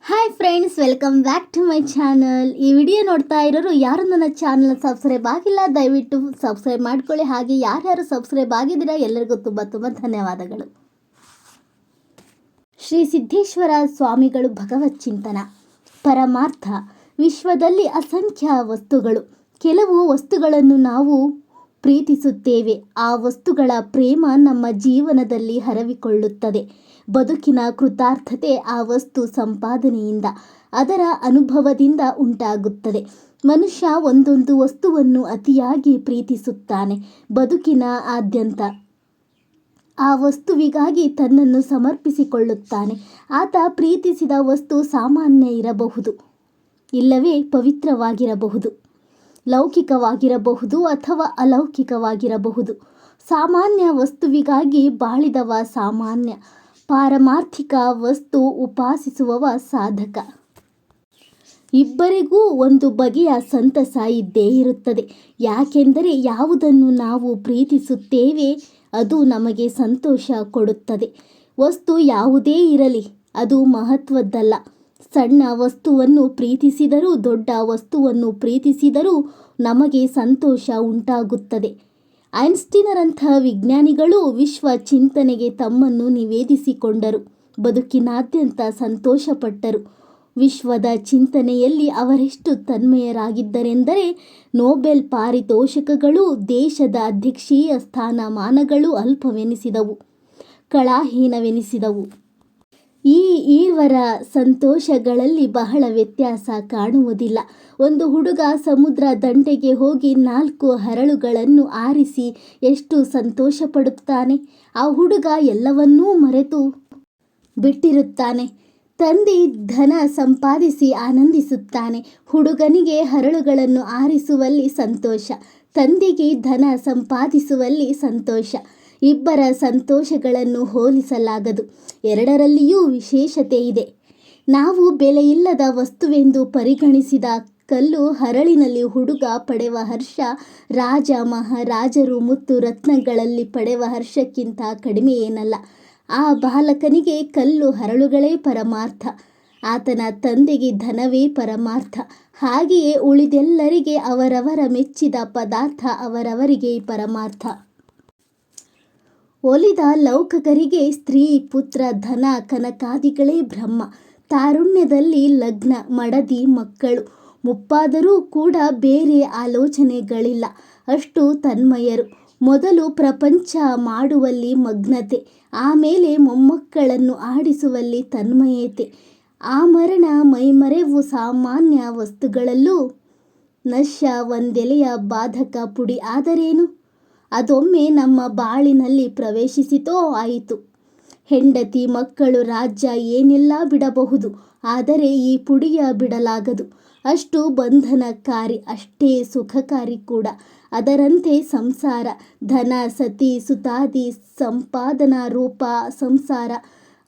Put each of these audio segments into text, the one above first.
Hi friends, welcome back to my channel. ಈ video ನೋಡ್ತಾ ಇರೋರು ಯಾರು ನನ್ನ ಚಾನಲ್ ಸಬ್ಸ್ಕ್ರೈಬ್ ಆಗಿಲ್ಲ, ದಯವಿಟ್ಟು ಸಬ್ಸ್ಕ್ರೈಬ್ ಮಾಡ್ಕೊಳ್ಳಿ. ಹಾಗೆ ಯಾರ್ಯಾರು ಸಬ್ಸ್ಕ್ರೈಬ್ ಆಗಿದ್ದೀರಾ ಎಲ್ಲರಿಗೂ ತುಂಬ ತುಂಬ ಧನ್ಯವಾದಗಳು. ಶ್ರೀ ಸಿದ್ದೇಶ್ವರ ಸ್ವಾಮಿಗಳು ಭಗವತ್ ಚಿಂತನ. ಪರಮಾರ್ಥ. ವಿಶ್ವದಲ್ಲಿ ಅಸಂಖ್ಯ ವಸ್ತುಗಳು. ಕೆಲವು ವಸ್ತುಗಳನ್ನು ನಾವು ಪ್ರೀತಿಸುತ್ತೇವೆ. ಆ ವಸ್ತುಗಳ ಪ್ರೇಮ ನಮ್ಮ ಜೀವನದಲ್ಲಿ ಹರವಿಕೊಳ್ಳುತ್ತದೆ. ಬದುಕಿನ ಕೃತಾರ್ಥತೆ ಆ ವಸ್ತು ಸಂಪಾದನೆಯಿಂದ, ಅದರ ಅನುಭವದಿಂದ ಉಂಟಾಗುತ್ತದೆ. ಮನುಷ್ಯ ಒಂದೊಂದು ವಸ್ತುವನ್ನು ಅತಿಯಾಗಿ ಪ್ರೀತಿಸುತ್ತಾನೆ. ಬದುಕಿನ ಆದ್ಯಂತ ಆ ವಸ್ತುವಿಗಾಗಿ ತನ್ನನ್ನು ಸಮರ್ಪಿಸಿಕೊಳ್ಳುತ್ತಾನೆ. ಆತ ಪ್ರೀತಿಸಿದ ವಸ್ತು ಸಾಮಾನ್ಯ ಇರಬಹುದು, ಇಲ್ಲವೇ ಪವಿತ್ರವಾಗಿರಬಹುದು, ಲೌಕಿಕವಾಗಿರಬಹುದು ಅಥವಾ ಅಲೌಕಿಕವಾಗಿರಬಹುದು. ಸಾಮಾನ್ಯ ವಸ್ತುವಿಗಾಗಿ ಬಾಳಿದವ ಸಾಮಾನ್ಯ, ಪಾರಮಾರ್ಥಿಕ ವಸ್ತು ಉಪಾಸಿಸುವವ ಸಾಧಕ. ಇಬ್ಬರಿಗೂ ಒಂದು ಬಗೆಯ ಸಂತಸ ಇದ್ದೇ ಇರುತ್ತದೆ. ಯಾಕೆಂದರೆ ಯಾವುದನ್ನು ನಾವು ಪ್ರೀತಿಸುತ್ತೇವೆ ಅದು ನಮಗೆ ಸಂತೋಷ ಕೊಡುತ್ತದೆ. ವಸ್ತು ಯಾವುದೇ ಇರಲಿ, ಅದು ಮಹತ್ವದ್ದಲ್ಲ. ಸಣ್ಣ ವಸ್ತುವನ್ನು ಪ್ರೀತಿಸಿದರೂ ದೊಡ್ಡ ವಸ್ತುವನ್ನು ಪ್ರೀತಿಸಿದರೂ ನಮಗೆ ಸಂತೋಷ ಉಂಟಾಗುತ್ತದೆ. ಐನ್ಸ್ಟೀನರಂಥ ವಿಜ್ಞಾನಿಗಳು ವಿಶ್ವ ಚಿಂತನೆಗೆ ತಮ್ಮನ್ನು ನಿವೇದಿಸಿಕೊಂಡರು. ಬದುಕಿನಾದ್ಯಂತ ಸಂತೋಷಪಟ್ಟರು. ವಿಶ್ವದ ಚಿಂತನೆಯಲ್ಲಿ ಅವರೆಷ್ಟು ತನ್ಮಯರಾಗಿದ್ದರೆಂದರೆ ನೊಬೆಲ್ ಪಾರಿತೋಷಕಗಳು, ದೇಶದ ಅಧ್ಯಕ್ಷೀಯ ಸ್ಥಾನಮಾನಗಳು ಅಲ್ಪವೆನಿಸಿದವು, ಕಳಾಹೀನವೆನಿಸಿದವು. ಈ ಈರ್ವರ ಸಂತೋಷಗಳಲ್ಲಿ ಬಹಳ ವ್ಯತ್ಯಾಸ ಕಾಣುವುದಿಲ್ಲ. ಒಂದು ಹುಡುಗ ಸಮುದ್ರ ದಂಡೆಗೆ ಹೋಗಿ 4 ಹರಳುಗಳನ್ನು ಆರಿಸಿ ಎಷ್ಟು ಸಂತೋಷ ಪಡುತ್ತಾನೆ. ಆ ಹುಡುಗ ಎಲ್ಲವನ್ನೂ ಮರೆತು ಬಿಟ್ಟಿರುತ್ತಾನೆ. ತಂದೆ ಧನ ಸಂಪಾದಿಸಿ ಆನಂದಿಸುತ್ತಾನೆ. ಹುಡುಗನಿಗೆ ಹರಳುಗಳನ್ನು ಆರಿಸುವಲ್ಲಿ ಸಂತೋಷ, ತಂದೆಗೆ ಧನ ಸಂಪಾದಿಸುವಲ್ಲಿ ಸಂತೋಷ. ಇಬ್ಬರ ಸಂತೋಷಗಳನ್ನು ಹೋಲಿಸಲಾಗದು. ಎರಡರಲ್ಲಿಯೂ ವಿಶೇಷತೆ ಇದೆ. ನಾವು ಬೆಲೆಯಿಲ್ಲದ ವಸ್ತುವೆಂದು ಪರಿಗಣಿಸಿದ ಕಲ್ಲು ಹರಳಿನಲ್ಲಿ ಹುಡುಗ ಪಡೆವ ಹರ್ಷ ರಾಜ ಮಹಾರಾಜರು ಮುತ್ತು ರತ್ನಗಳಲ್ಲಿ ಪಡೆವ ಹರ್ಷಕ್ಕಿಂತ ಕಡಿಮೆ ಏನಲ್ಲ. ಆ ಬಾಲಕನಿಗೆ ಕಲ್ಲು ಹರಳುಗಳೇ ಪರಮಾರ್ಥ, ಆತನ ತಂದೆಗೆ ಧನವೇ ಪರಮಾರ್ಥ. ಹಾಗೆಯೇ ಉಳಿದೆಲ್ಲರಿಗೆ ಅವರವರ ಮೆಚ್ಚಿದ ಪದಾರ್ಥ ಅವರವರಿಗೆ ಪರಮಾರ್ಥ. ಒಲಿದ ಲೌಕಿಕರಿಗೆ ಸ್ತ್ರೀ, ಪುತ್ರ, ಧನ, ಕನಕಾದಿಗಳೇ ಬ್ರಹ್ಮ. ತಾರುಣ್ಯದಲ್ಲಿ ಲಗ್ನ, ಮಡದಿ, ಮಕ್ಕಳು, ಮುಪ್ಪಾದರೂ ಕೂಡ ಬೇರೆ ಆಲೋಚನೆಗಳಿಲ್ಲ. ಅಷ್ಟು ತನ್ಮಯರು. ಮೊದಲು ಪ್ರಪಂಚ ಮಾಡುವಲ್ಲಿ ಮಗ್ನತೆ, ಆಮೇಲೆ ಮೊಮ್ಮಕ್ಕಳನ್ನು ಆಡಿಸುವಲ್ಲಿ ತನ್ಮಯತೆ, ಆಮರಣ ಮೈಮರೆವು. ಸಾಮಾನ್ಯ ವಸ್ತುಗಳಲ್ಲೂ ನಶ್ಯ ಒಂದೆಲೆಯ ಬಾಧಕ ಪುಡಿ ಆದರೇನು? ಅದೊಮ್ಮೆ ನಮ್ಮ ಬಾಳಿನಲ್ಲಿ ಪ್ರವೇಶಿಸಿತೋ ಆಯಿತು. ಹೆಂಡತಿ, ಮಕ್ಕಳು, ರಾಜ್ಯ ಏನೆಲ್ಲ ಬಿಡಬಹುದು, ಆದರೆ ಈ ಪುಡಿಯ ಬಿಡಲಾಗದು. ಅಷ್ಟು ಬಂಧನಕಾರಿ, ಅಷ್ಟೇ ಸುಖಕಾರಿ ಕೂಡ. ಅದರಂತೆ ಸಂಸಾರ, ಧನ, ಸತಿ, ಸುತಾದಿ ಸಂಪಾದನಾ ರೂಪ ಸಂಸಾರ,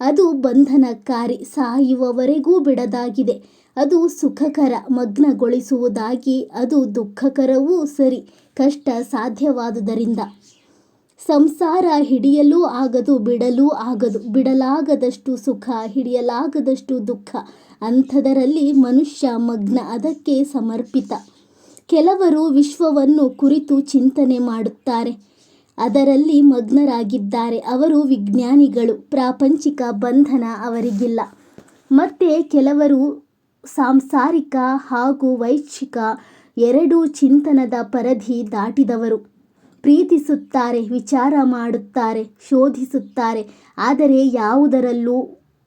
ಅದು ಬಂಧನಕಾರಿ, ಸಾಯುವವರೆಗೂ ಬಿಡದಾಗಿದೆ. ಅದು ಸುಖಕರ, ಮಗ್ನಗೊಳಿಸುವುದಾಗಿ. ಅದು ದುಃಖಕರವೂ ಸರಿ, ಕಷ್ಟ ಸಾಧ್ಯವಾದುದರಿಂದ. ಸಂಸಾರ ಹಿಡಿಯಲೂ ಆಗದು, ಬಿಡಲೂ ಆಗದು. ಬಿಡಲಾಗದಷ್ಟು ಸುಖ, ಹಿಡಿಯಲಾಗದಷ್ಟು ದುಃಖ. ಅಂಥದರಲ್ಲಿ ಮನುಷ್ಯ ಮಗ್ನ, ಅದಕ್ಕೆ ಸಮರ್ಪಿತ. ಕೆಲವರು ವಿಶ್ವವನ್ನು ಕುರಿತು ಚಿಂತನೆ ಮಾಡುತ್ತಾರೆ, ಅದರಲ್ಲಿ ಮಗ್ನರಾಗಿದ್ದಾರೆ. ಅವರು ವಿಜ್ಞಾನಿಗಳು. ಪ್ರಾಪಂಚಿಕ ಬಂಧನ ಅವರಿಗಿಲ್ಲ. ಮತ್ತೆ ಕೆಲವರು ಸಾಂಸಾರಿಕ ಹಾಗೂ ವೈಶ್ವಿಕ ಎರಡೂ ಚಿಂತನದ ಪರಿಧಿ ದಾಟಿದವರು. ಪ್ರೀತಿಸುತ್ತಾರೆ, ವಿಚಾರ ಮಾಡುತ್ತಾರೆ, ಶೋಧಿಸುತ್ತಾರೆ, ಆದರೆ ಯಾವುದರಲ್ಲೂ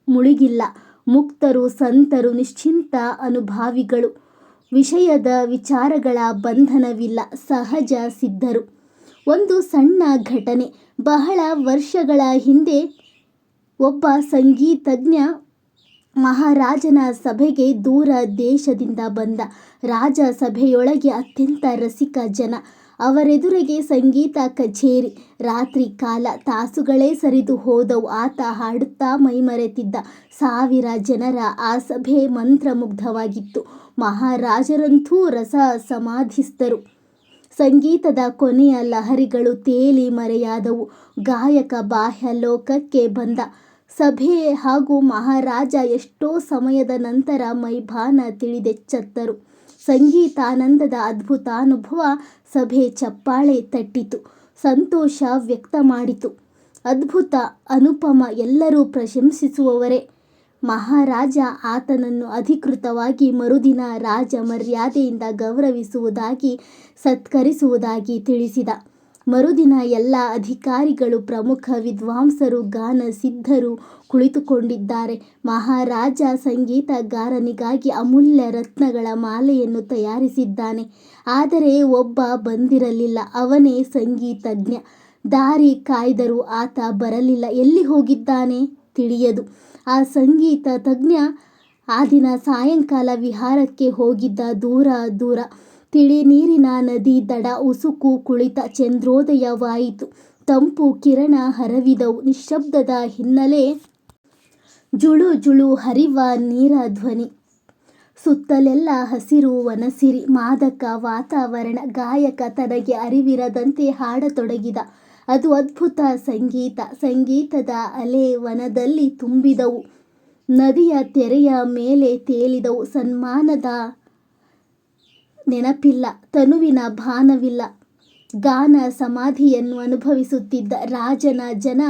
ಮುಳುಗಿಲ್ಲ. ಮುಕ್ತರು, ಸಂತರು, ನಿಶ್ಚಿಂತ ಅನುಭಾವಿಗಳು. ವಿಷಯದ ವಿಚಾರಗಳ ಬಂಧನವಿಲ್ಲ, ಸಹಜ ಸಿದ್ಧರು. ಒಂದು ಸಣ್ಣ ಘಟನೆ. ಬಹಳ ವರ್ಷಗಳ ಹಿಂದೆ ಒಬ್ಬ ಸಂಗೀತಜ್ಞ ಮಹಾರಾಜನ ಸಭೆಗೆ ದೂರ ದೇಶದಿಂದ ಬಂದ. ರಾಜ ಸಭೆಯೊಳಗೆ ಅತ್ಯಂತ ರಸಿಕ ಜನ. ಅವರೆದುರಿಗೆ ಸಂಗೀತ ಕಛೇರಿ. ರಾತ್ರಿ ಕಾಲ, ತಾಸುಗಳೇ ಸರಿದು ಹೋದವು. ಆತ ಹಾಡುತ್ತಾ ಮೈಮರೆತಿದ್ದ. 1000 ಜನರ ಆ ಸಭೆ ಮಂತ್ರಮುಗ್ಧವಾಗಿತ್ತು. ಮಹಾರಾಜರಂತೂ ರಸ ಸಮಾಧಿಸ್ಥರು. ಸಂಗೀತದ ಕೊನೆಯ ಲಹರಿಗಳು ತೇಲಿ ಮರೆಯಾದವು. ಗಾಯಕ ಬಾಹ್ಯ ಲೋಕಕ್ಕೆ ಬಂದ. ಸಭೆ ಹಾಗೂ ಮಹಾರಾಜ ಎಷ್ಟೋ ಸಮಯದ ನಂತರ ಮೈಭಾನ ತಿಳಿದೆಚ್ಚತ್ತರು. ಸಂಗೀತಾನಂದದ ಅದ್ಭುತಾನುಭವ. ಸಭೆ ಚಪ್ಪಾಳೆ ತಟ್ಟಿತು, ಸಂತೋಷ ವ್ಯಕ್ತ ಮಾಡಿತು. ಅದ್ಭುತ, ಅನುಪಮ, ಎಲ್ಲರೂ ಪ್ರಶಂಸಿಸುವವರೇ. ಮಹಾರಾಜ ಆತನನ್ನು ಅಧಿಕೃತವಾಗಿ ಮರುದಿನ ರಾಜ ಮರ್ಯಾದೆಯಿಂದ ಗೌರವಿಸುವುದಾಗಿ, ಸತ್ಕರಿಸುವುದಾಗಿ ತಿಳಿಸಿದ. ಮರುದಿನ ಎಲ್ಲ ಅಧಿಕಾರಿಗಳು, ಪ್ರಮುಖ ವಿದ್ವಾಂಸರು, ಗಾನ ಸಿದ್ಧರು ಕುಳಿತುಕೊಂಡಿದ್ದಾರೆ. ಮಹಾರಾಜ ಸಂಗೀತಗಾರನಿಗಾಗಿ ಅಮೂಲ್ಯ ರತ್ನಗಳ ಮಾಲೆಯನ್ನು ತಯಾರಿಸಿದ್ದಾನೆ. ಆದರೆ ಒಬ್ಬ ಬಂದಿರಲಿಲ್ಲ. ಅವನೇ ಸಂಗೀತಜ್ಞ. ದಾರಿ ಕಾಯ್ದರೂ ಆತ ಬರಲಿಲ್ಲ. ಎಲ್ಲಿ ಹೋಗಿದ್ದಾನೆ ತಿಳಿಯದು. ಆ ಸಂಗೀತ ತಜ್ಞ ಆ ದಿನ ಸಾಯಂಕಾಲ ವಿಹಾರಕ್ಕೆ ಹೋಗಿದ್ದ. ದೂರ ತಿಳಿ ನೀರಿನ ನದಿ ದಡ. ಉಸುಕು ಕುಳಿತ. ಚಂದ್ರೋದಯವಾಯಿತು. ತಂಪು ಕಿರಣ ಹರವಿದವು. ನಿಶ್ಶಬ್ದದ ಹಿನ್ನೆಲೆ. ಜುಳು ಜುಳು ಹರಿವ ನೀರ ಧ್ವನಿ. ಸುತ್ತಲೆಲ್ಲ ಹಸಿರು ವನಸಿರಿ. ಮಾದಕ ವಾತಾವರಣ. ಗಾಯಕ ತನಗೆ ಅರಿವಿರದಂತೆ ಹಾಡತೊಡಗಿದ. ಅದು ಅದ್ಭುತ ಸಂಗೀತ. ಸಂಗೀತದ ಅಲೆ ವನದಲ್ಲಿ ತುಂಬಿದವು. ನದಿಯ ತೆರೆಯ ಮೇಲೆ ತೇಲಿದವು. ಸನ್ಮಾನದ ನೆನಪಿಲ್ಲ, ತನುವಿನ ಭಾನವಿಲ್ಲ. ಗಾನ ಸಮಾಧಿಯನ್ನು ಅನುಭವಿಸುತ್ತಿದ್ದ ರಾಜನ ಜನ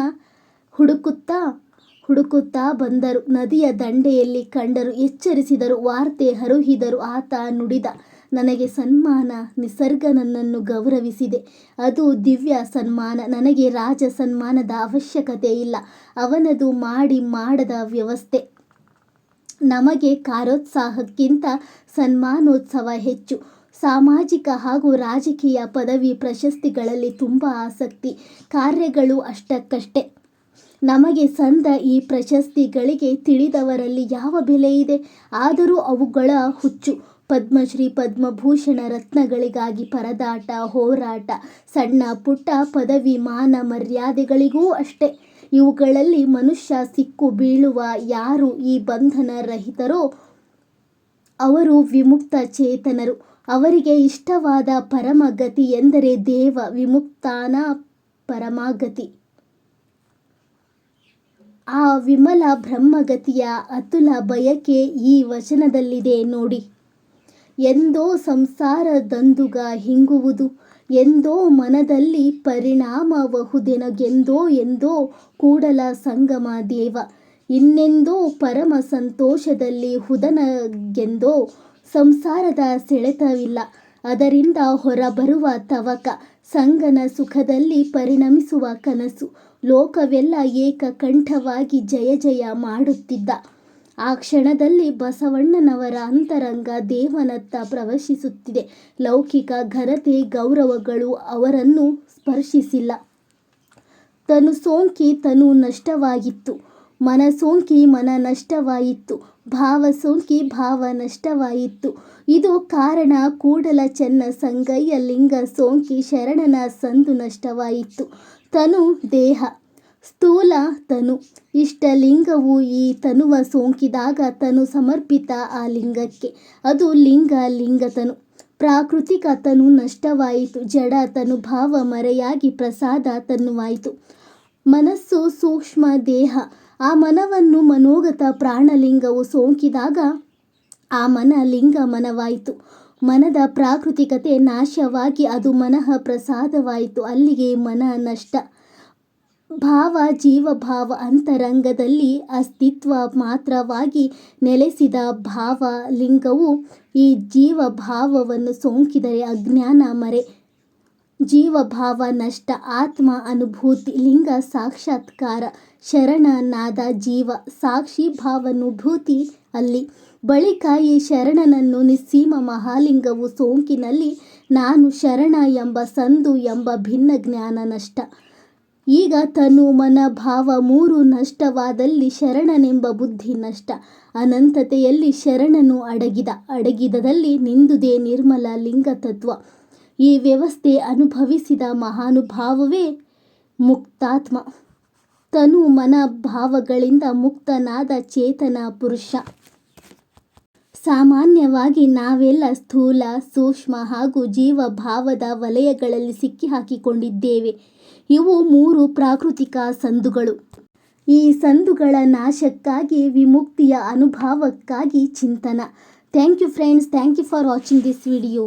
ಹುಡುಕುತ್ತಾ ಬಂದರು. ನದಿಯ ದಂಡೆಯಲ್ಲಿ ಕಂಡರು. ಎಚ್ಚರಿಸಿದರು. ವಾರ್ತೆ ಹರುಹಿದರು. ಆತ ನುಡಿದ, ನನಗೆ ಸನ್ಮಾನ. ನಿಸರ್ಗ ನನ್ನನ್ನು ಗೌರವಿಸಿದೆ. ಅದು ದಿವ್ಯ ಸನ್ಮಾನ. ನನಗೆ ರಾಜ ಸನ್ಮಾನದ ಅವಶ್ಯಕತೆ ಇಲ್ಲ. ಅವನದು ಮಾಡದ ವ್ಯವಸ್ಥೆ. ನಮಗೆ ಕಾರ್ಯೋತ್ಸಾಹಕ್ಕಿಂತ ಸನ್ಮಾನೋತ್ಸವ ಹೆಚ್ಚು. ಸಾಮಾಜಿಕ ಹಾಗೂ ರಾಜಕೀಯ ಪದವಿ ಪ್ರಶಸ್ತಿಗಳಲ್ಲಿ ತುಂಬ ಆಸಕ್ತಿ. ಕಾರ್ಯಗಳು ಅಷ್ಟಕ್ಕಷ್ಟೇ. ನಮಗೆ ಸಂದ ಈ ಪ್ರಶಸ್ತಿಗಳಿಗೆ ತಿಳಿದವರಲ್ಲಿ ಯಾವ ಬೆಲೆ ಇದೆ? ಆದರೂ ಅವುಗಳ ಹುಚ್ಚು. ಪದ್ಮಶ್ರೀ, ಪದ್ಮಭೂಷಣ, ರತ್ನಗಳಿಗಾಗಿ ಪರದಾಟ, ಹೋರಾಟ. ಸಣ್ಣ ಪುಟ್ಟ ಪದವಿ, ಮಾನ ಮರ್ಯಾದೆಗಳಿಗೂ ಅಷ್ಟೇ. ಇವುಗಳಲ್ಲಿ ಮನುಷ್ಯ ಸಿಕ್ಕು ಬೀಳುವ. ಯಾರು ಈ ಬಂಧನ ರಹಿತರೋ ಅವರು ವಿಮುಕ್ತ ಚೇತನರು. ಅವರಿಗೆ ಇಷ್ಟವಾದ ಪರಮಗತಿ ಎಂದರೆ ದೇವ ವಿಮುಕ್ತಾನ ಪರಮಗತಿ. ಆ ವಿಮಲ ಬ್ರಹ್ಮಗತಿಯ ಅತುಲ ಬಯಕೆ ಈ ವಚನದಲ್ಲಿದೆ ನೋಡಿ. ಎಂದೋ ಸಂಸಾರದಂದುಗ ಹಿಂಗುವುದು, ಎಂದೋ ಮನದಲ್ಲಿ ಪರಿಣಾಮಬಹುದೆನಗೆಂದೋ ಎಂದೋ ಕೂಡಲ ಸಂಗಮ ದೇವ, ಇನ್ನೆಂದೋ ಪರಮ ಸಂತೋಷದಲ್ಲಿ ಹುದನಗೆಂದೋ. ಸಂಸಾರದ ಸೆಳೆತವಿಲ್ಲ, ಅದರಿಂದ ಹೊರಬರುವ ತವಕ. ಸಂಗನ ಸುಖದಲ್ಲಿ ಪರಿಣಮಿಸುವ ಕನಸು. ಲೋಕವೆಲ್ಲ ಏಕಕಂಠವಾಗಿ ಜಯ ಜಯ ಮಾಡುತ್ತಿದ್ದ ಆ ಕ್ಷಣದಲ್ಲಿ ಬಸವಣ್ಣನವರ ಅಂತರಂಗ ದೇವನತ್ತ ಪ್ರವೇಶಿಸುತ್ತಿದೆ. ಲೌಕಿಕ ಘನತೆ, ಗೌರವಗಳು ಅವರನ್ನು ಸ್ಪರ್ಶಿಸಿಲ್ಲ. ತನು ಸೋಂಕಿ ತನು ನಷ್ಟವಾಗಿತ್ತು. ಮನ ಸೋಂಕಿ ಮನ ನಷ್ಟವಾಯಿತು. ಭಾವ ಸೋಂಕಿ ಭಾವ ನಷ್ಟವಾಯಿತು. ಇದು ಕಾರಣ. ಕೂಡಲ ಚೆನ್ನ ಸಂಗಯ್ಯ ಲಿಂಗ ಸೋಂಕಿ ಶರಣನ ಸಂದು ನಷ್ಟವಾಯಿತು. ತನು ದೇಹ, ಸ್ಥೂಲ ತನು. ಇಷ್ಟಲಿಂಗವು ಈ ತನುವ ಸೋಂಕಿದಾಗ ತನು ಸಮರ್ಪಿತ ಆ ಲಿಂಗಕ್ಕೆ. ಅದು ಲಿಂಗತನು. ಪ್ರಾಕೃತಿಕ ತನು ನಷ್ಟವಾಯಿತು. ಜಡ ತನು ಭಾವ ಮರೆಯಾಗಿ ಪ್ರಸಾದ ತನುವಾಯಿತು. ಮನಸ್ಸು ಸೂಕ್ಷ್ಮ ದೇಹ. ಆ ಮನವನ್ನು ಮನೋಗತ ಪ್ರಾಣಲಿಂಗವು ಸೋಂಕಿದಾಗ ಆ ಮನ ಲಿಂಗ ಮನವಾಯಿತು. ಮನದ ಪ್ರಾಕೃತಿಕತೆ ನಾಶವಾಗಿ ಅದು ಮನಃ ಪ್ರಸಾದವಾಯಿತು. ಅಲ್ಲಿಗೆ ಮನ ನಷ್ಟ. ಭಾವ ಜೀವಭಾವ ಅಂತರಂಗದಲ್ಲಿ ಅಸ್ತಿತ್ವ ಮಾತ್ರವಾಗಿ ನೆಲೆಸಿದ ಭಾವಲಿಂಗವು ಈ ಜೀವಭಾವವನ್ನು ಸೋಂಕಿದರೆ ಅಜ್ಞಾನ ಮರೆ. ಜೀವಭಾವ ನಷ್ಟ. ಆತ್ಮ ಅನುಭೂತಿ, ಲಿಂಗ ಸಾಕ್ಷಾತ್ಕಾರ. ಶರಣನಾದ ಜೀವ ಸಾಕ್ಷಿ ಭಾವನುಭೂತಿ ಅಲ್ಲಿ. ಬಳಿಕ ಈ ಶರಣನನ್ನು ನಿಸ್ಸೀಮ ಮಹಾಲಿಂಗವು ಸೋಂಕಿನಲ್ಲಿ ನಾನು ಶರಣ ಎಂಬ ಸಂದು ಎಂಬ ಭಿನ್ನ ಜ್ಞಾನ ನಷ್ಟ. ಈಗ ತನು ಮನ ಭಾವ ಮೂರು ನಷ್ಟವಾದಲ್ಲಿ ಶರಣನೆಂಬ ಬುದ್ಧಿ ನಷ್ಟ. ಅನಂತತೆಯಲ್ಲಿ ಶರಣನು ಅಡಗಿದದಲ್ಲಿ ನಿಂದುದೇ ನಿರ್ಮಲ ಲಿಂಗತತ್ವ. ಈ ವ್ಯವಸ್ಥೆ ಅನುಭವಿಸಿದ ಮಹಾನುಭಾವವೇ ಮುಕ್ತಾತ್ಮ. ತನು ಮನ ಭಾವಗಳಿಂದ ಮುಕ್ತನಾದ ಚೇತನ ಪುರುಷ. ಸಾಮಾನ್ಯವಾಗಿ ನಾವೆಲ್ಲ ಸ್ಥೂಲ, ಸೂಕ್ಷ್ಮ ಹಾಗೂ ಜೀವಭಾವದ ವಲಯಗಳಲ್ಲಿ ಸಿಕ್ಕಿಹಾಕಿಕೊಂಡಿದ್ದೇವೆ. ಇವು 3 ಪ್ರಾಕೃತಿಕ ಸಂದುಗಳು. ಈ ಸಂದುಗಳ ನಾಶಕ್ಕಾಗಿ, ವಿಮುಕ್ತಿಯ ಅನುಭವಕ್ಕಾಗಿ ಚಿಂತನ. Thank you friends. Thank you for watching this video.